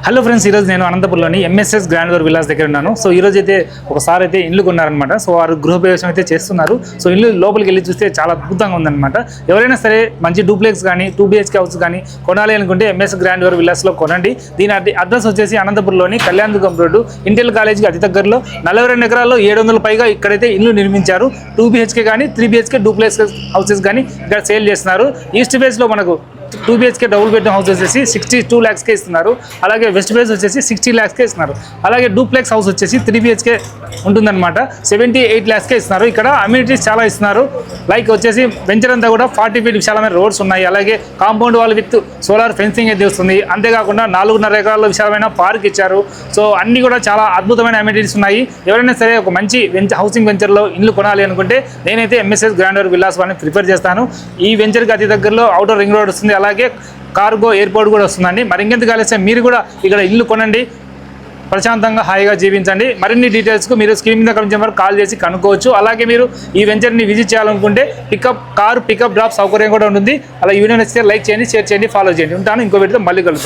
Hello friends, ఈరోజు నేను అనంతపురంలోని MSS grand villas దగ్గర ఉన్నాను. సో ఈరోజు అయితే ఒకసారి అయితే ఇల్లు కొన్నారనమాట. సో వారు గృహప్రవేశం అయితే చేస్తున్నారు. సో ఇల్లు లోపలికి వెళ్ళి చూస్తే చాలా అద్భుతంగా ఉందన్నమాట. ఎవరైనా సరే మంచి డూప్లెక్స్ కానీ 2BHK హౌస్ కానీ కొనాలి అనుకుంటే ఎంఎస్ గ్రాండ్ విల్లాస్లో కొనండి. దీని అడ్రస్ వచ్చేసి అనంతపురంలోని కళ్యాణదుర్గం రోడ్డు ఇంటెల్ కాలేజ్కి అతి దగ్గరలో 42 ఎకరాల్లో 700 పైగా ఇక్కడైతే ఇల్లు నిర్మించారు. 2BHK కానీ 3BHK డూప్లెక్స్ హౌసెస్ కానీ ఇక్కడ సేల్ చేస్తున్నారు. ఈస్ట్ ఫేస్లో మనకు 2BHK డబుల్ బెడ్రూమ్ హౌస్ వచ్చేసి 62 lakhsకే ఇస్తున్నారు. అలాగే వెస్ట్ ఫేస్ వచ్చేసి 60 lakhsకే ఇస్తున్నారు. అలాగే డూప్లెక్స్ హౌస్ వచ్చేసి 3BHK ఉంటుందన్నమాట, 78 lakhsకే ఇస్తున్నారు. ఇక్కడ అమ్యూనిటీస్ చాలా ఇస్తున్నారు. లైక్ వచ్చేసి వెంచర్ అంతా కూడా 40 feet విశాలమైన రోడ్స్ ఉన్నాయి. అలాగే compound wall with solar fencing అయితే వస్తుంది. అంతేకాకుండా 4.5 ఎకరాల విశాలమైన పార్క్ ఇచ్చారు. సో అన్ని కూడా చాలా అద్భుతమైన అమ్యూనిటీస్ ఉన్నాయి. ఎవరైనా సరే ఒక మంచి హౌసింగ్ వెంచర్లో ఇల్లు కొనాలి అనుకుంటే నేనైతే ఎంఎస్ఎస్ గ్రాండ్ విల్లాస్ వారిని ప్రిఫర్ చేస్తాను. ఈ వెంచర్కి అతి దగ్గరలో అవుటర్ రింగ్ రోడ్ వస్తుంది. అలాగే కార్గో ఎయిర్పోర్ట్ కూడా వస్తుందండి. మరి ఇంకెందుకు కలిస్తే మీరు కూడా ఇక్కడ ఇల్లు కొనండి, ప్రశాంతంగా హాయిగా జీవించండి. మరిన్ని డీటెయిల్స్కు మీరు స్క్రీన్ మీద కనిపించే వరకు కాల్ చేసి కనుక్కోవచ్చు. అలాగే మీరు ఈ వెంచర్ని విజిట్ చేయాలనుకుంటే కారు పికప్ డ్రాప్ సౌకర్యం కూడా ఉంటుంది. అలా ఈ వీడియో నచ్చితే లైక్ చేయండి, షేర్ చేయండి, ఫాలో చేయండి. ఉంటాను, ఇంకో వీడియోతో మళ్ళీ కలుద్దాం.